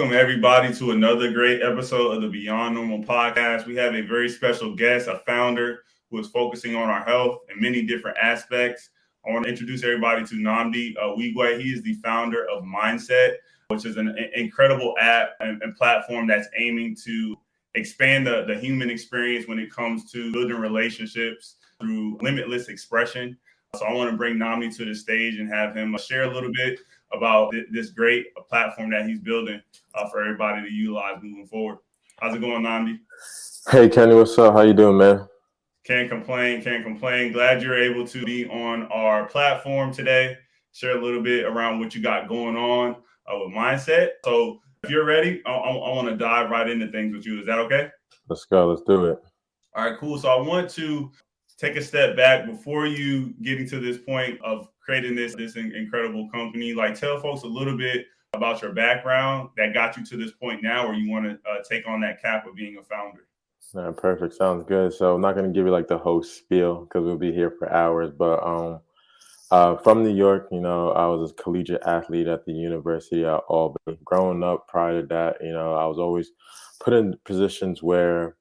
Welcome, everybody, to another great episode of the Beyond Normal podcast. We have a very special guest, a founder who is focusing on our health in many different aspects. I want to introduce everybody to Nnamdi Nwaigwe. He is the founder of Mindset, which is an incredible app and platform that's aiming to expand the human experience when it comes to building relationships through limitless expression. So I want to bring Nnamdi to the stage and have him share a little bit about this great platform that he's building for everybody to utilize moving forward. How's it going, Nnamdi? Hey, Kenny, what's up? How you doing, man? Can't complain. Glad you're able to be on our platform today. Share a little bit around what you got going on with Mindset. So if you're ready, I want to dive right into things with you. Is that okay? Let's go. Let's do it. All right, cool. So I want to take a step back before you getting to this point of creating this incredible company. Like, tell folks a little bit about your background that got you to this point now where you want to take on that cap of being a founder. Yeah, perfect. Sounds good. So I'm not going to give you like the whole spiel because we'll be here for hours. But from New York, I was a collegiate athlete at the University of Albany. Growing up prior to that, I was always put in positions where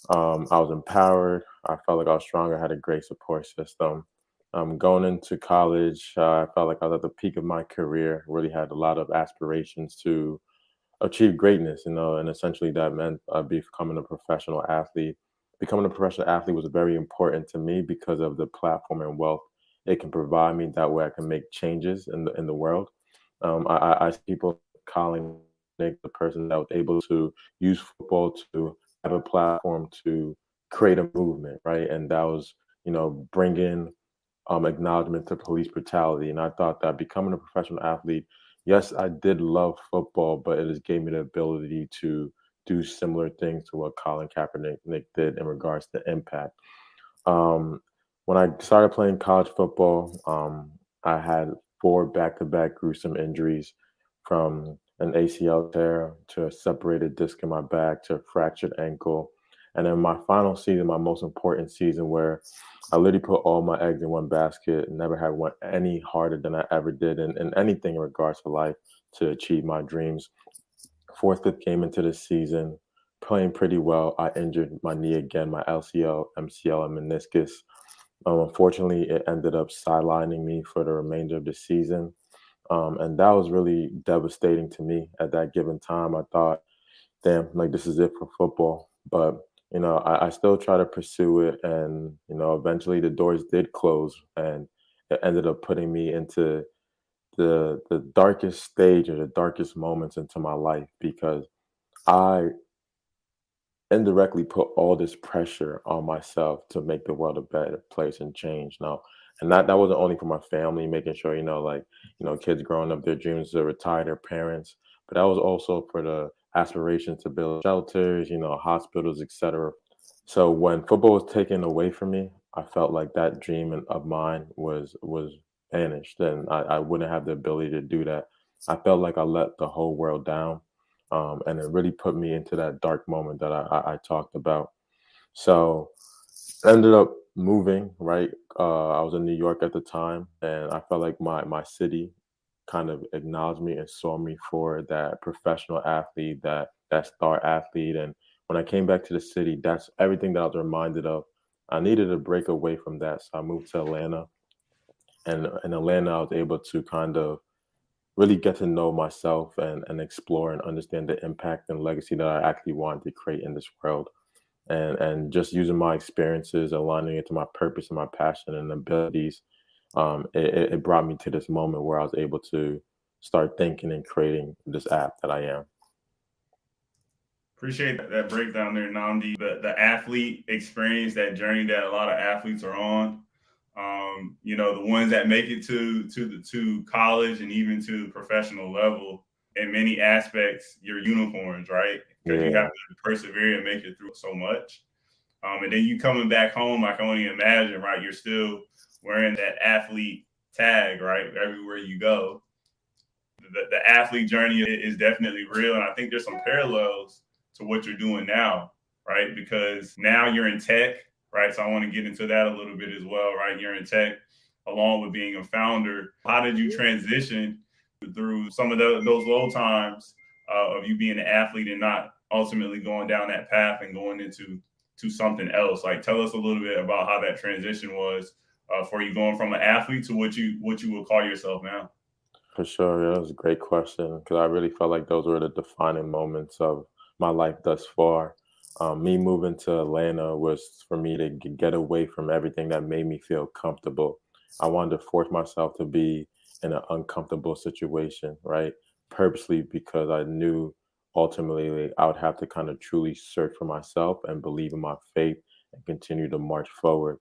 I was empowered. I felt like I was strong. I had a great support system. Going into college, I felt like I was at the peak of my career. Really had a lot of aspirations to achieve greatness, and essentially that meant becoming a professional athlete. Becoming a professional athlete was very important to me because of the platform and wealth it can provide me. That way I can make changes in the world. I see people calling Nick the person that was able to use football to have a platform to create a movement, right? And that was, bringing acknowledgement to police brutality. And I thought that becoming a professional athlete, yes, I did love football, but it just gave me the ability to do similar things to what Colin Kaepernick did in regards to impact. When I started playing college football, I had 4 back-to-back gruesome injuries, from an ACL tear to a separated disc in my back to a fractured ankle. And then my final season, my most important season, where I literally put all my eggs in one basket, never had one any harder than I ever did in anything in regards to life to achieve my dreams. 4th, 5th game into the season, playing pretty well, I injured my knee again, my LCL, MCL, and meniscus. Unfortunately, it ended up sidelining me for the remainder of the season. And that was really devastating to me at that given time. I thought, damn, like this is it for football. But, I still try to pursue it. And, eventually the doors did close, and it ended up putting me into the darkest stage or the darkest moments into my life, because I indirectly put all this pressure on myself to make the world a better place and change now. And that wasn't only for my family, making sure, kids growing up, their dreams to retire their parents, but that was also for the aspirations to build shelters, hospitals, etc. So when football was taken away from me, I felt like that dream of mine was vanished, and I wouldn't have the ability to do that. I felt like I let the whole world down. And it really put me into that dark moment that I talked about. So I ended up moving, right? I was in New York at the time, and I felt like my city kind of acknowledged me and saw me for that professional athlete, that star athlete. And when I came back to the city, that's everything that I was reminded of. I needed to break away from that. So I moved to Atlanta. And in Atlanta, I was able to kind of really get to know myself and explore and understand the impact and legacy that I actually wanted to create in this world. And just using my experiences, aligning it to my purpose and my passion and abilities, it brought me to this moment where I was able to start thinking and creating this app that I am. Appreciate that breakdown there, Nnamdi. The athlete experience, that journey that a lot of athletes are on. The ones that make it to college and even to the professional level, in many aspects, you're unicorns, right? Because you have Yeah, to persevere and make it through so much. And then you coming back home, I can only imagine, right? You're still wearing that athlete tag, right? Everywhere you go. The athlete journey is definitely real. And I think there's some parallels to what you're doing now, right? Because now you're in tech, right? So I want to get into that a little bit as well, right? You're in tech along with being a founder. How did you transition through some of those low times of you being an athlete and not ultimately going down that path and going into something else. Like, tell us a little bit about how that transition was for you going from an athlete to what you would call yourself now. For sure. Yeah, that was a great question because I really felt like those were the defining moments of my life thus far. Me moving to Atlanta was for me to get away from everything that made me feel comfortable. I wanted to force myself to be in an uncomfortable situation, right? Purposely because I knew ultimately I would have to kind of truly search for myself and believe in my faith and continue to march forward.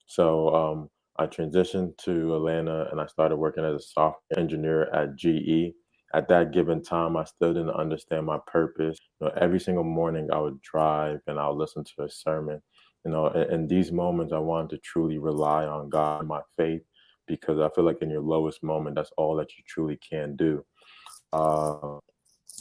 So I transitioned to Atlanta and I started working as a software engineer at GE. At that given time, I still didn't understand my purpose. Every single morning I would drive and I would listen to a sermon. In these moments, I wanted to truly rely on God and my faith because I feel like in your lowest moment, that's all that you truly can do. Uh,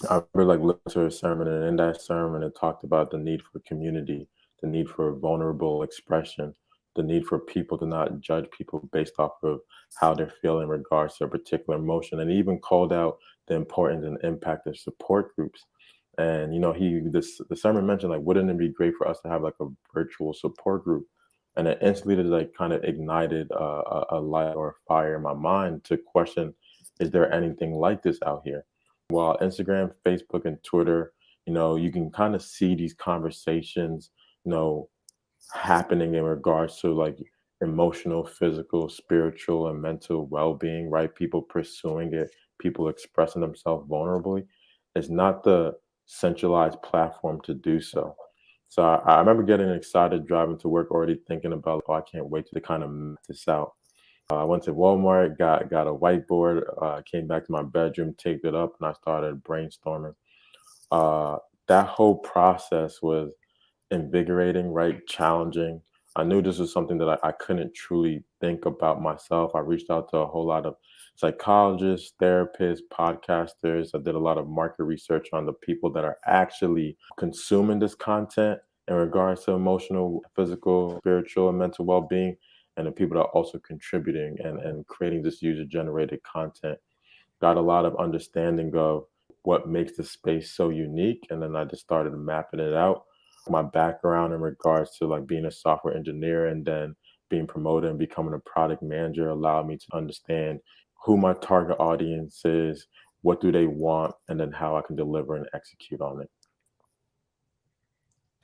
I really like listened to a sermon, and in that sermon, it talked about the need for community, the need for vulnerable expression, the need for people to not judge people based off of how they're feeling in regards to a particular emotion, and he even called out the importance and impact of support groups. And the sermon mentioned like, wouldn't it be great for us to have like a virtual support group? And it instantly like kind of ignited a light or a fire in my mind to question, is there anything like this out here? While Instagram, Facebook, and Twitter, you can kind of see these conversations, happening in regards to like emotional, physical, spiritual, and mental well-being, right? People pursuing it, people expressing themselves vulnerably. It's not the centralized platform to do so. So I remember getting excited driving to work, already thinking about, oh, I can't wait to kind of map this out. I went to Walmart, got a whiteboard, came back to my bedroom, taped it up, and I started brainstorming. That whole process was invigorating, right? Challenging. I knew this was something that I couldn't truly think about myself. I reached out to a whole lot of psychologists, therapists, podcasters. I did a lot of market research on the people that are actually consuming this content in regards to emotional, physical, spiritual, and mental well-being, and the people that are also contributing and creating this user-generated content. Got a lot of understanding of what makes the space so unique, and then I just started mapping it out. My background in regards to like being a software engineer and then being promoted and becoming a product manager allowed me to understand who my target audience is, what do they want, and then how I can deliver and execute on it.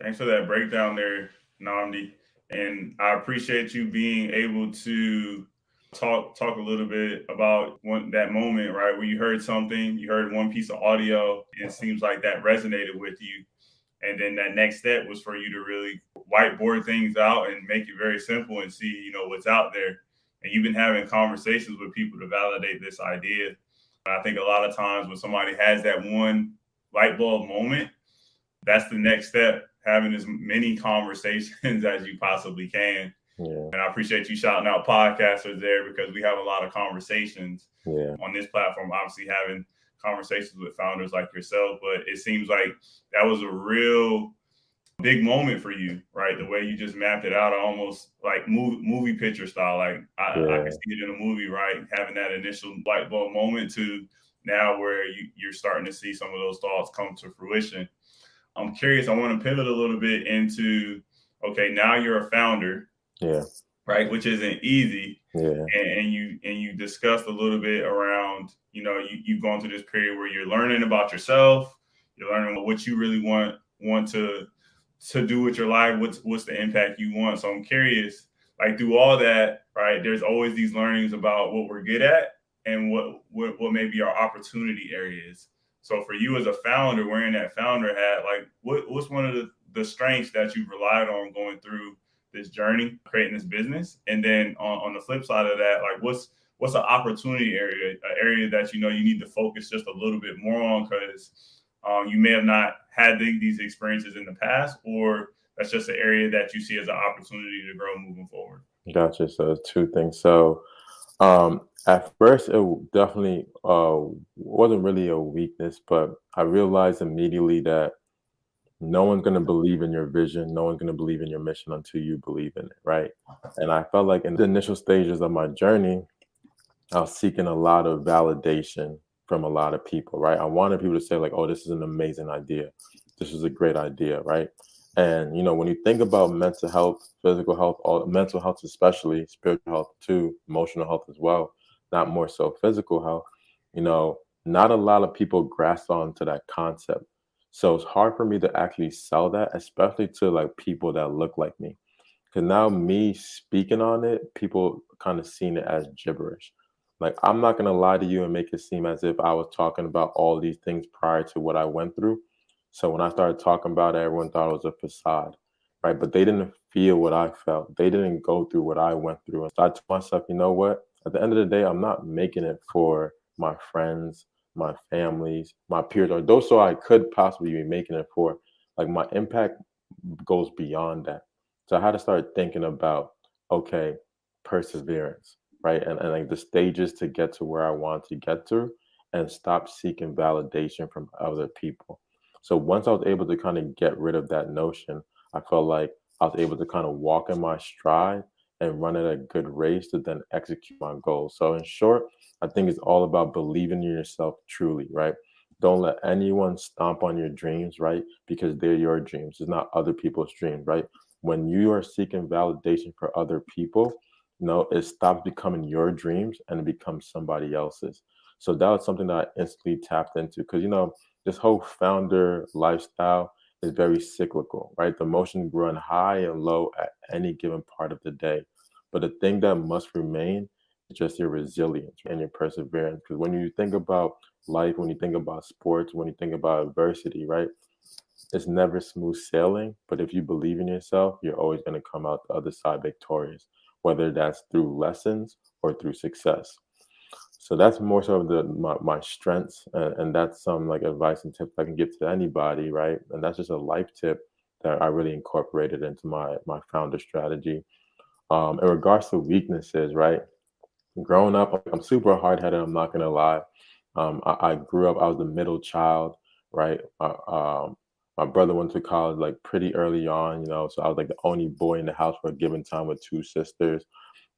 Thanks for that breakdown there, Nnamdi. And I appreciate you being able to talk a little bit about that moment, right, where you heard something, you heard one piece of audio, and it seems like that resonated with you. And then that next step was for you to really whiteboard things out and make it very simple and see, what's out there. And you've been having conversations with people to validate this idea. I think a lot of times when somebody has that one light bulb moment, that's the next step, having as many conversations as you possibly can. Yeah. And I appreciate you shouting out podcasters there because we have a lot of conversations on this platform, obviously having conversations with founders like yourself. But it seems like that was a real big moment for you, right? The way you just mapped it out, almost like movie picture style. Like I can see it in a movie, right? Having that initial light bulb moment to now where you're starting to see some of those thoughts come to fruition. I'm curious, I want to pivot a little bit into, okay, now you're a founder. Yeah. Right, which isn't easy. Yeah. And you discussed a little bit around, you've gone through this period where you're learning about yourself, you're learning what you really want to do with your life, what's the impact you want. So I'm curious, like through all that, right, there's always these learnings about what we're good at and what maybe our opportunity areas. So for you as a founder, wearing that founder hat, like what's one of the strengths that you've relied on going through this journey, creating this business? And then on the flip side of that, like what's an opportunity area, an area that you need to focus just a little bit more on because you may have not had these experiences in the past, or that's just an area that you see as an opportunity to grow moving forward? Gotcha. So two things. So at first, it definitely wasn't really a weakness, but I realized immediately that no one's going to believe in your vision. No one's going to believe in your mission until you believe in it, right? And I felt like in the initial stages of my journey, I was seeking a lot of validation from a lot of people, right? I wanted people to say like, oh, this is an amazing idea. This is a great idea, right? And, when you think about mental health, physical health, all mental health, especially spiritual health too, emotional health as well, not more so physical health, you know, not a lot of people grasp onto that concept. So it's hard for me to actually sell that, especially to like people that look like me. Because now me speaking on it, people kind of seen it as gibberish. Like I'm not gonna lie to you and make it seem as if I was talking about all these things prior to what I went through. So when I started talking about it, everyone thought it was a facade, right? But they didn't feel what I felt. They didn't go through what I went through. And so I told myself, you know what? At the end of the day, I'm not making it for my friends, my families, my peers, or those so I could possibly be making it for. Like my impact goes beyond that. So I had to start thinking about, okay, perseverance, right? And like the stages to get to where I want to get to and stop seeking validation from other people. So once I was able to kind of get rid of that notion, I felt like I was able to kind of walk in my stride and run at a good race to then execute my goals. So in short, I think it's all about believing in yourself truly, right? Don't let anyone stomp on your dreams, right? Because they're your dreams. It's not other people's dreams, right? When you are seeking validation for other people, it stops becoming your dreams and it becomes somebody else's. So that was something that I instantly tapped into because, this whole founder lifestyle is very cyclical, right? The emotions run high and low at any given part of the day. But the thing that must remain is just your resilience and your perseverance. Because when you think about life, when you think about sports, when you think about adversity, right? It's never smooth sailing, but if you believe in yourself, you're always going to come out the other side victorious, whether that's through lessons or through success. So that's more so of my strengths, and that's some like advice and tips I can give to anybody, right? And that's just a life tip that I really incorporated into my founder strategy. In regards to weaknesses, right? Growing up, I'm super hard headed. I'm not gonna lie. I grew up. I was the middle child, right? My brother went to college like pretty early on, so I was like the only boy in the house for a given time with two sisters.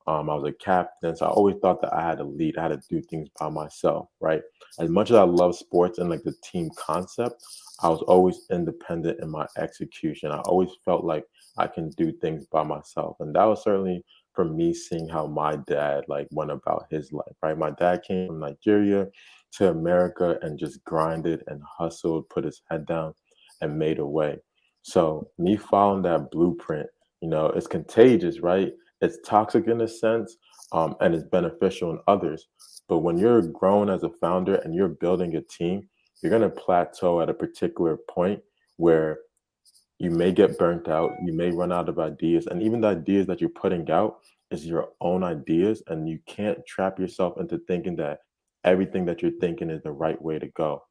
I was a captain, so I always thought that I had to lead. I had to do things by myself, right? As much as I love sports and like the team concept, I was always independent in my execution. I always felt like I can do things by myself, and that was certainly from me seeing how my dad like went about his life, right? My dad came from Nigeria to America and just grinded and hustled, put his head down, and made a way. So me following that blueprint, it's contagious, right? It's toxic in a sense, and it's beneficial in others. But when you're growing as a founder and you're building a team, you're going to plateau at a particular point where you may get burnt out, you may run out of ideas, and even the ideas that you're putting out is your own ideas, and you can't trap yourself into thinking that everything that you're thinking is the right way to go.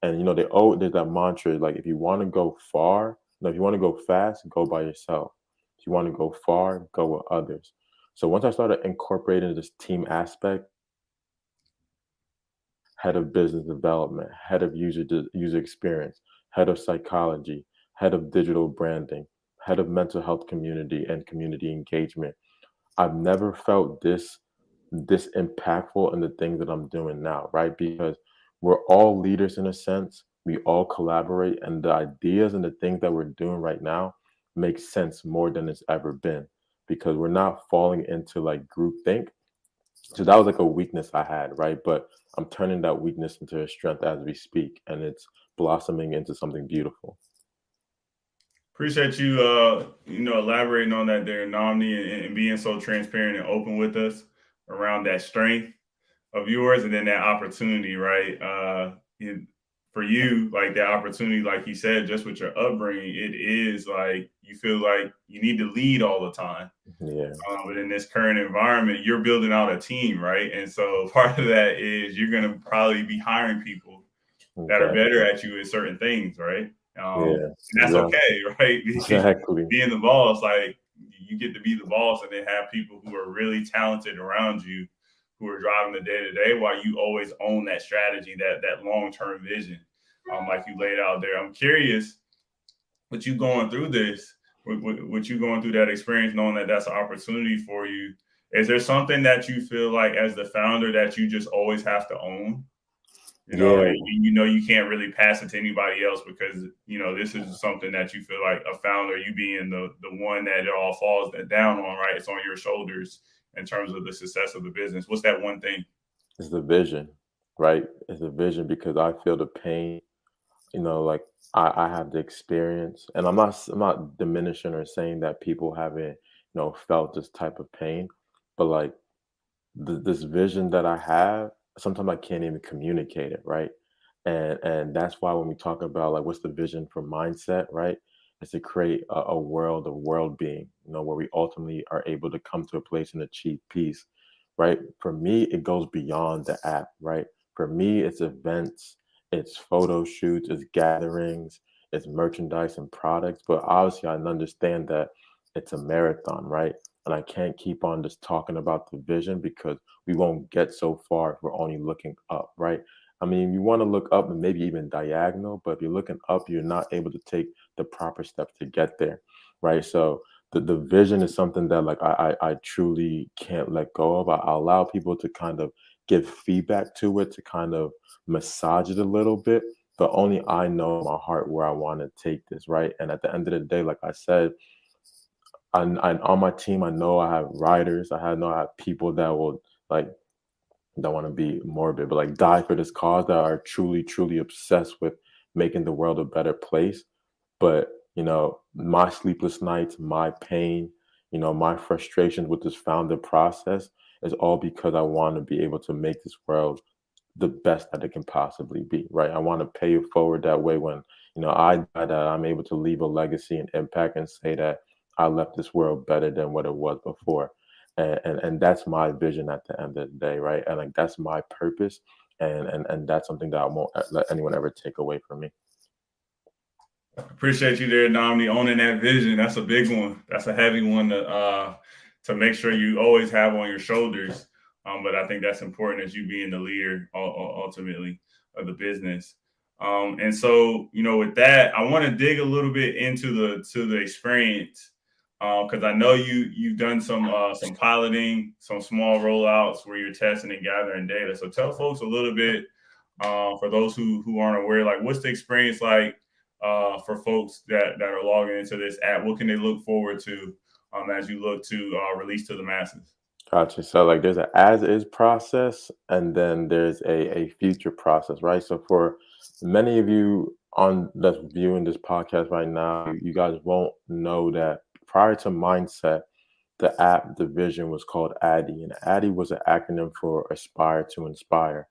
And there's that mantra like if you want to go far, if you want to go fast, go by yourself. If you want to go far, go with others. So once I started incorporating this team aspect, head of business development, head of user experience, head of psychology, head of digital branding, head of mental health community and community engagement. I've never felt this impactful in the things that I'm doing now, right? Because we're all leaders in a sense. We all collaborate, and the ideas and the things that we're doing right now make sense more than it's ever been because we're not falling into like groupthink. So that was like a weakness I had, right? But I'm turning that weakness into a strength as we speak, and it's blossoming into something beautiful. Appreciate you, elaborating on that there, Nnamdi, and being so transparent and open with us around that strength of yours and then that opportunity, right? For you, like that opportunity, like you said, just with your upbringing, it is like you feel like you need to lead all the time. Yeah, But in this current environment, you're building out a team, right? And so part of that is you're going to probably be hiring people that are exactly. better at you at certain things, right? Yeah, And that's exactly. okay, right? Exactly. Being the boss, like you get to be the boss and then have people who are really talented around you who are driving the day to day while you always own that strategy, that long term vision, like you laid out there. I'm curious, with you going through this, with you going through that experience, knowing that that's an opportunity for you, is there something that you feel like as the founder that you just always have to own? Yeah, And you can't really pass it to anybody else because this is something that you feel like a founder, you being the one that it all falls down on, right? It's on your shoulders in terms of the success of the business. What's that one thing? it's the vision, right? It's the vision because I feel the pain. Like I have the experience, and I'm not diminishing or saying that people haven't felt this type of pain, but like this vision that I have, sometimes I can't even communicate it, right? And that's why when we talk about like what's the vision for mindset, right? Is to create a world of world being, where we ultimately are able to come to a place and achieve peace, right? For me, it goes beyond the app, right? For me, it's events, it's photo shoots, it's gatherings, it's merchandise and products. But obviously, I understand that it's a marathon, right? And I can't keep on just talking about the vision because we won't get so far if we're only looking up, right? I mean, you want to look up and maybe even diagonal, but if you're looking up, you're not able to take the proper steps to get there, right? So the vision is something that like I truly can't let go of. I allow people to kind of give feedback to it, to kind of massage it a little bit, but only I know in my heart where I want to take this, right? And at the end of the day, like I said, I on my team, I know I have riders. Know I have people that will like don't want to be morbid, but like die for this cause that are truly, truly obsessed with making the world a better place. But my sleepless nights, my pain, my frustrations with this founder process is all because I want to be able to make this world the best that it can possibly be, right? I want to pay it forward that way when, I die, that I'm able to leave a legacy and impact and say that I left this world better than what it was before. And that's my vision at the end of the day, right? And like that's my purpose. And that's something that I won't let anyone ever take away from me. Appreciate you there, Nnamdi, owning that vision. That's a big one. That's a heavy one to make sure you always have on your shoulders. But I think that's important as you being the leader ultimately of the business. And so, with that, I want to dig a little bit into the experience because I know you've done some piloting, some small rollouts where you're testing and gathering data. So tell folks a little bit for those who aren't aware, like what's the experience like for folks that are logging into this app? What can they look forward to as you look to release to the masses? Gotcha. So like there's an as is process and then there's a future process, right? So for many of you on that's viewing this podcast right now, you guys won't know that prior to mindset, the app division was called ADDIE, and ADDIE was an acronym for Aspire to Inspire.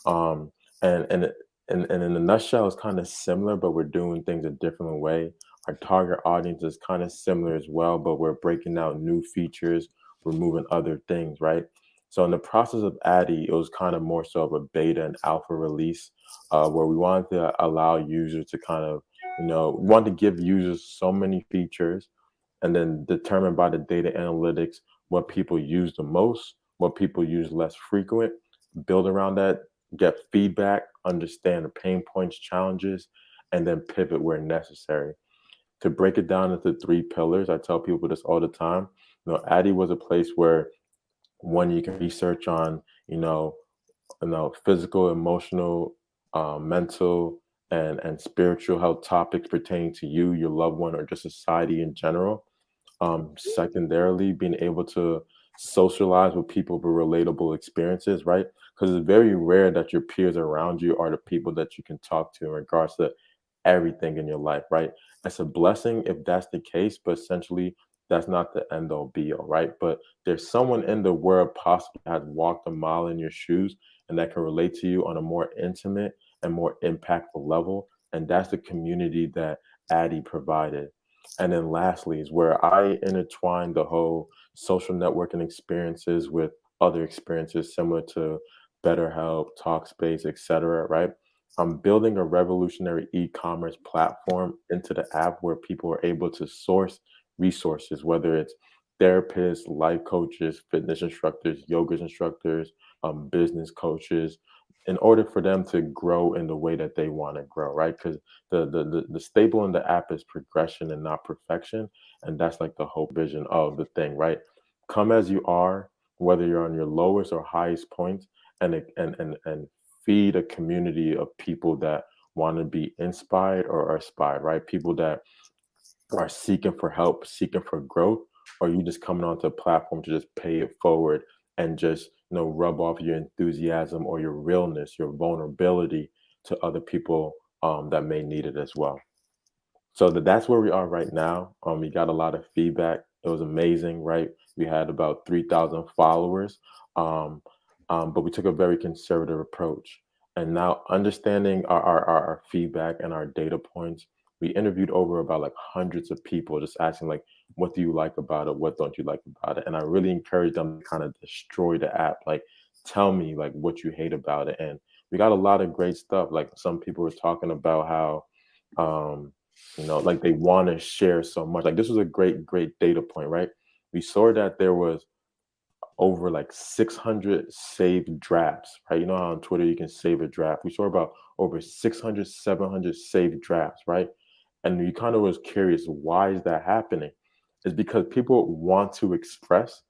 Um, and in a nutshell, it's kind of similar, but we're doing things a different way. Our target audience is kind of similar as well, but we're breaking out new features, removing other things, right? So in the process of ADDIE, it was kind of more so of a beta and alpha release, where we wanted to allow users to kind of, want to give users so many features and then determine by the data analytics what people use the most, what people use less frequent, build around that, get feedback, understand the pain points, challenges, and then pivot where necessary. To break it down into three pillars, I tell people this all the time. ADDIE was a place where one you can research on, physical, emotional, mental, and spiritual health topics pertaining to you, your loved one, or just society in general. Secondarily, being able to socialize with people with relatable experiences, right? Because it's very rare that your peers around you are the people that you can talk to in regards to everything in your life, right? It's a blessing if that's the case, but essentially that's not the end all be all, right? But there's someone in the world possibly has walked a mile in your shoes and that can relate to you on a more intimate and more impactful level. And that's the community that ADDIE provided. And then lastly is where I intertwine the whole social networking experiences with other experiences similar to BetterHelp, Talkspace, etc. Right? I'm building a revolutionary e-commerce platform into the app where people are able to source resources, whether it's therapists, life coaches, fitness instructors, yoga instructors, business coaches, in order for them to grow in the way that they want to grow, right? Because the staple in the app is progression and not perfection, and that's like the whole vision of the thing, right? Come as you are, whether you're on your lowest or highest point, and feed a community of people that want to be inspired or are inspired, right? People that are seeking for help, seeking for growth, or you just coming onto a platform to just pay it forward and just rub off your enthusiasm or your realness, your vulnerability to other people that may need it as well. So that's where we are right now. We got a lot of feedback. It was amazing, right? We had about 3,000 followers, um, but we took a very conservative approach. And now, understanding our feedback and our data points, we interviewed over about like hundreds of people, just asking like, what do you like about it? What don't you like about it? And I really encouraged them to kind of destroy the app. Like, tell me like what you hate about it. And we got a lot of great stuff. Like some people were talking about how, um, like they want to share so much. Like this was a great data point, right? We saw that there was over like 600 saved drafts, right? You know how on Twitter you can save a draft. We saw about over 600, 700 saved drafts, right? And you kind of was curious, why is that happening? It's because people want to express,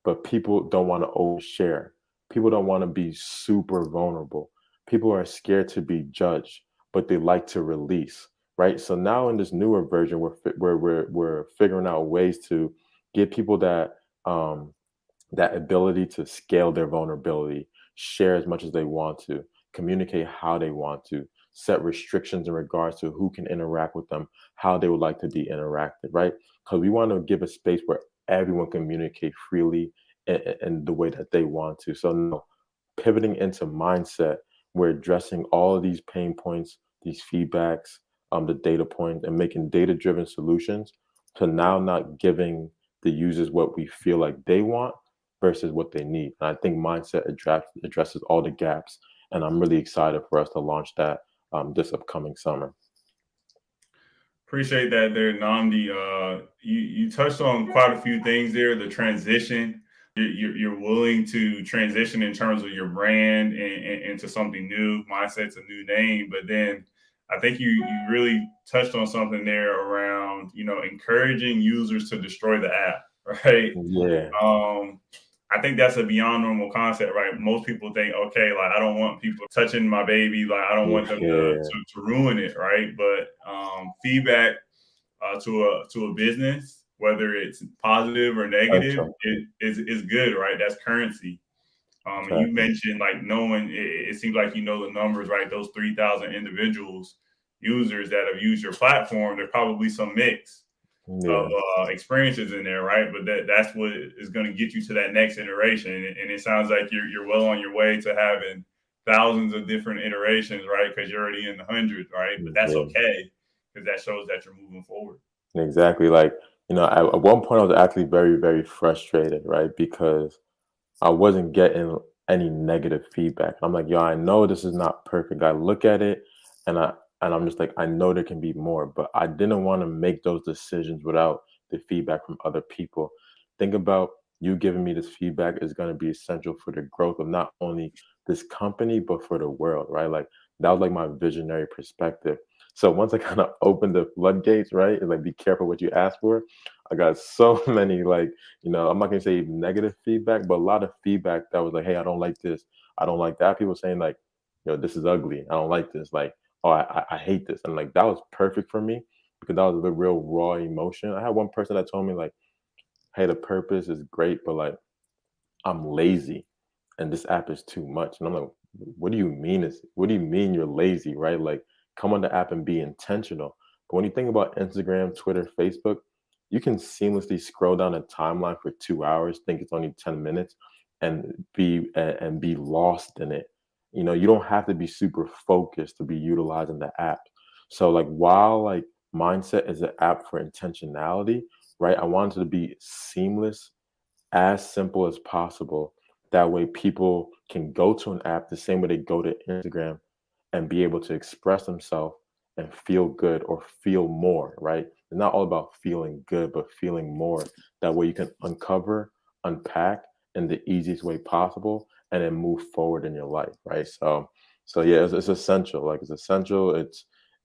but people don't want to overshare. People don't want to be super vulnerable. People are scared to be judged, but they like to release, right? So now in this newer version, we're figuring out ways to give people um, that ability to scale their vulnerability, share as much as they want to, communicate how they want to, set restrictions in regards to who can interact with them, how they would like to be interacted, right? Because we want to give a space where everyone can communicate freely in the way that they want to. So now, pivoting into mindset, we're addressing all of these pain points, these feedbacks, the data points, and making data-driven solutions to now not giving the users what we feel like they want versus what they need. And I think mindset addresses all the gaps. And I'm really excited for us to launch that this upcoming summer. Appreciate that there, Nnamdi. You touched on quite a few things there. The transition, you're willing to transition in terms of your brand and into something new. Mindset's a new name, but then I think you really touched on something there around encouraging users to destroy the app, right? Yeah. I think that's a beyond normal concept, right? Most people think, okay, like I don't want people touching my baby, like I don't want them Yeah. to ruin it, right? But feedback to a business, whether it's positive or negative, Essential. is good, right? That's currency. And you Exactly. mentioned like knowing it seems like the numbers, right? Those 3,000 individuals, users that have used your platform, there's probably some mix of Yeah. experiences in there, right? But that's what is going to get you to that next iteration. And it sounds like you're well on your way to having thousands of different iterations, right? Because you're already in the hundreds, right? But that's Yeah. okay because that shows that you're moving forward. Exactly. Like, at one point I was actually very frustrated, right? Because I wasn't getting any negative feedback. I'm like, yo, I know this is not perfect. I look at it and I'm just like, I know there can be more, but I didn't want to make those decisions without the feedback from other people. Think about you giving me this feedback is going to be essential for the growth of not only this company, but for the world, right? Like that was like my visionary perspective. So once I kind of opened the floodgates, right? And like be careful what you ask for. I got so many like I'm not gonna say negative feedback, but a lot of feedback that was like, hey, I don't like this, I don't like that. People saying like, this is ugly, I don't like this, like, oh, I hate this. And like that was perfect for me because that was the real raw emotion. I had one person that told me like, hey, the purpose is great, but like I'm lazy and this app is too much. And I'm like, what do you mean you're lazy, right? Like come on the app and be intentional. But when you think about Instagram, Twitter, Facebook, you can seamlessly scroll down a timeline for 2 hours, think it's only 10 minutes, and be lost in it. You don't have to be super focused to be utilizing the app. So like while like mindset is an app for intentionality, right? I wanted to be seamless, as simple as possible. That way, people can go to an app the same way they go to Instagram and be able to express themselves and feel good or feel more, right? It's not all about feeling good, but feeling more. That way, you can uncover, unpack in the easiest way possible and then move forward in your life, right? So yeah, it's essential. Like it's essential.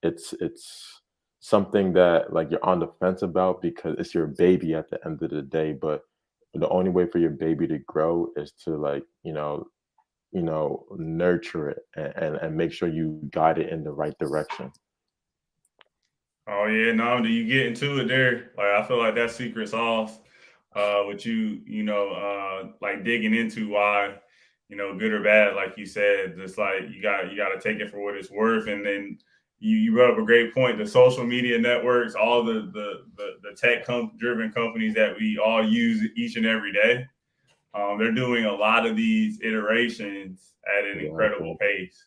It's something that like you're on the fence about because it's your baby at the end of the day, but the only way for your baby to grow is to like nurture it and make sure you guide it in the right direction. Oh yeah, no, do you get into it there? Like I feel like that secret sauce, with like digging into why, good or bad, like you said, just like you got to take it for what it's worth, and then you brought up a great point. The social media networks, all the tech driven companies that we all use each and every day, they're doing a lot of these iterations at an incredible Exactly. pace,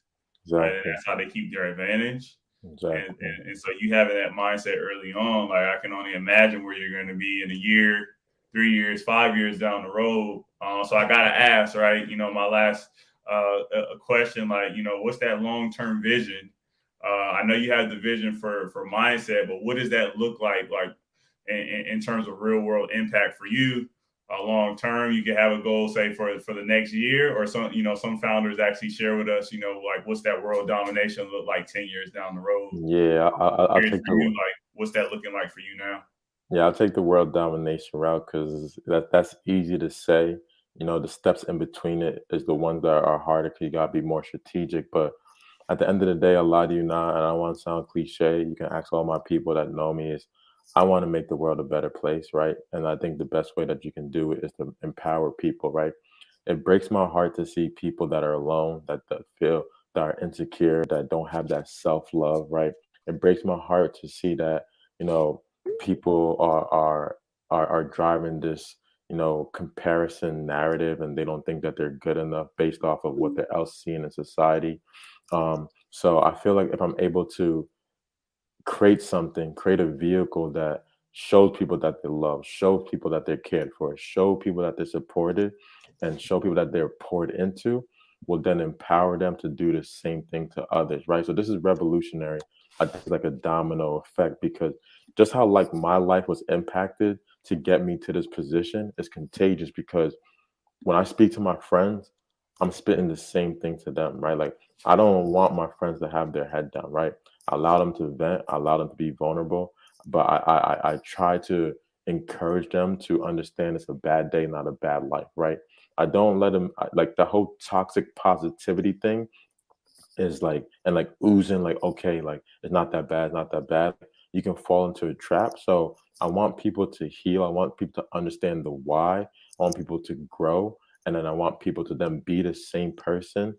right? And Exactly. that's how they keep their advantage. And, Exactly. and, and so you having that mindset early on, like I can only imagine where you're going to be in a year, 3 years, 5 years down the road. So I got to ask, right? My last a question, like, what's that long term vision? I know you have the vision for mindset, but what does that look like in terms of real world impact for you? Long term, you can have a goal, say for the next year, or some founders actually share with us, like what's that world domination look like 10 years down the road. Yeah, I'll Curious take for you, like what's that looking like for you now? I'll take the world domination route because that's easy to say. The steps in between it is the ones that are harder because you gotta be more strategic. But at the end of the day, a lot of you now, and I don't want to sound cliche, you can ask all my people that know me is I want to make the world a better place, right? And I think the best way that you can do it is to empower people, right? It breaks my heart to see people that are alone, that feel that are insecure, that don't have that self-love, right? It breaks my heart to see that, you know, people are driving this, comparison narrative and they don't think that they're good enough based off of what they're else seeing in society. So I feel like if I'm able to create a vehicle that shows people that they love, shows people that they're cared for, show people that they're supported, and show people that they're poured into, will then empower them to do the same thing to others, right? So this is revolutionary. I think it's like a domino effect because just how like my life was impacted to get me to this position is contagious because when I speak to my friends, I'm spitting the same thing to them, right? Like I don't want my friends to have their head down, right? I allow them to vent, I allow them to be vulnerable, but I try to encourage them to understand it's a bad day, not a bad life, right? I don't let them like the whole toxic positivity thing is like and like oozing like okay like it's not that bad, it's not that bad. You can fall into a trap. So I want people to heal, I want people to understand the why, I want people to grow, and then I want people to then be the same person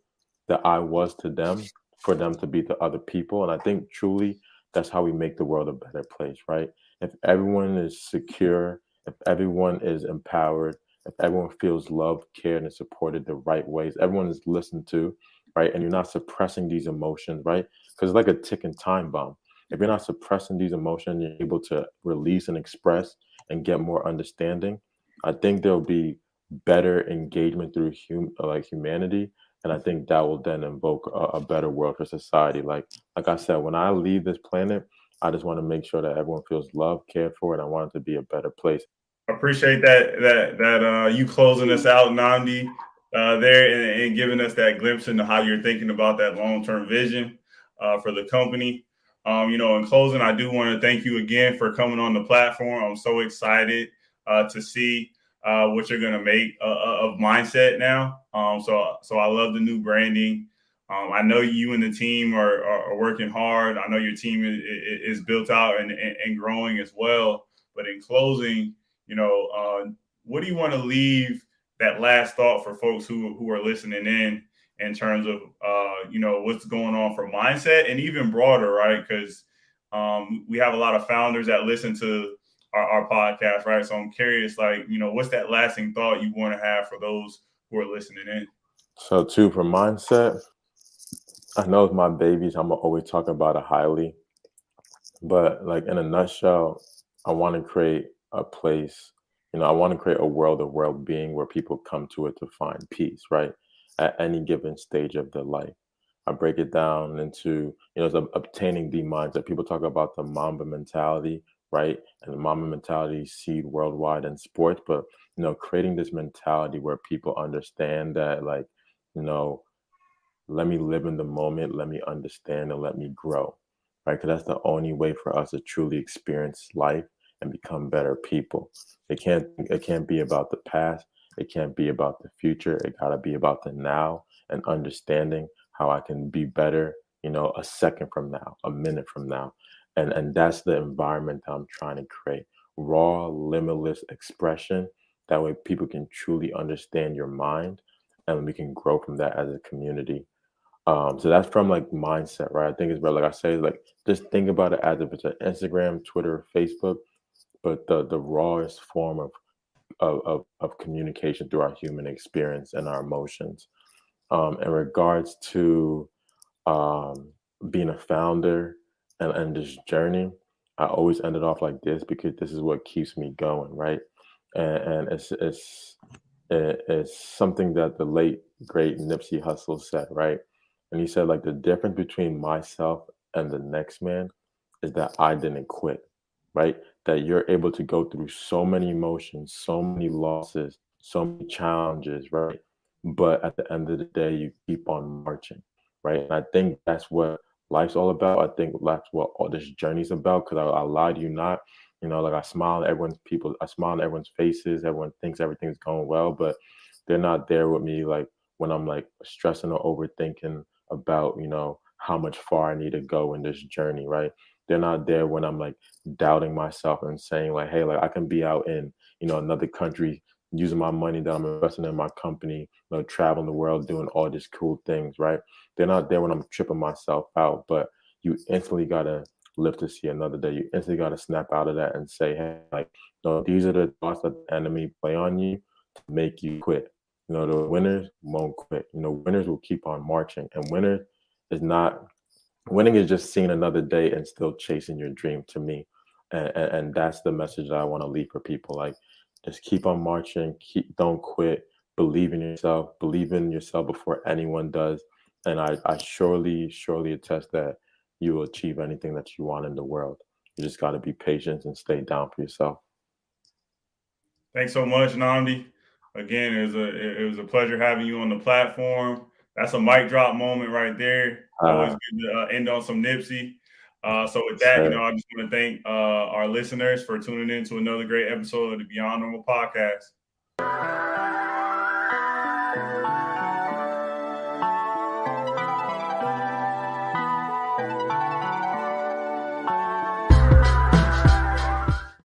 that I was to them for them to be to other people. And I think truly that's how we make the world a better place, right? If everyone is secure, if everyone is empowered, if everyone feels loved, cared, and supported the right ways, everyone is listened to, right? And you're not suppressing these emotions, right? Because it's like a ticking time bomb. If you're not suppressing these emotions, you're able to release and express and get more understanding. I think there'll be better engagement through humanity, and I think that will then invoke a better world for society. Like I said, when I leave this planet, I just want to make sure that everyone feels loved, cared for, and I want it to be a better place. Appreciate that you closing us out, Nandi, there and giving us that glimpse into how you're thinking about that long term vision for the company. In closing, I do want to thank you again for coming on the platform. I'm so excited to see what you're going to make of mindset now. So I love the new branding. I know you and the team are working hard. I know your team is built out and growing as well. But in closing, what do you want to leave that last thought for folks who are listening in terms of what's going on for mindset and even broader, right? Because we have a lot of founders that listen to our podcast, right? So I'm curious, like, what's that lasting thought you want to have for those who are listening in? So, too, for mindset, I know it's my babies. I'm always talking about it highly, but like in a nutshell, I want to create a place. I want to create a world of well-being where people come to it to find peace, right? At any given stage of their life. I break it down into, obtaining the mindset. People talk about the Mamba mentality, right? And the Mamba mentality seed worldwide in sports, but creating this mentality where people understand that, like, you know, let me live in the moment, let me understand, and let me grow, right? Because that's the only way for us to truly experience life and become better people. It can't be about the past. It can't be about the future. It gotta be about the now and understanding how I can be better, a second from now, a minute from now. And that's the environment that I'm trying to create. Raw, limitless expression. That way people can truly understand your mind and we can grow from that as a community. So that's from like mindset, right? I think it's about, like I say, like just think about it as if it's an Instagram, Twitter, Facebook, but the rawest form of communication through our human experience and our emotions. In regards to um, being a founder and this journey, I always ended off like this because this is what keeps me going, right? And it's something that the late great Nipsey Hussle said, right? And he said like the difference between myself and the next man is that I didn't quit, right? That you're able to go through so many emotions, so many losses, so many challenges, right? But at the end of the day, you keep on marching, right? And I think that's what life's all about. I think that's what all this journey's about. Because I lie to you not, like I smile on everyone's faces. Everyone thinks everything's going well, but they're not there with me. Like when I'm like stressing or overthinking about, how much far I need to go in this journey, right? They're not there when I'm like doubting myself and saying like, hey, like I can be out in, another country using my money that I'm investing in my company, traveling the world, doing all these cool things, right? They're not there when I'm tripping myself out, but you instantly gotta live to see another day. You instantly gotta snap out of that and say, hey, like, these are the thoughts that the enemy play on you to make you quit. The winners won't quit. Winners will keep on marching, and is not winning is just seeing another day and still chasing your dream to me. And that's the message that I want to leave for people. Like, just keep on marching, don't quit, believe in yourself before anyone does. And I surely attest that you will achieve anything that you want in the world. You just got to be patient and stay down for yourself. Thanks so much, Nnamdi. Again, it was a pleasure having you on the platform. That's a mic drop moment right there. Always good to end on some Nipsey. So with that, Sure. I just want to thank our listeners for tuning in to another great episode of the Beyond Normal podcast.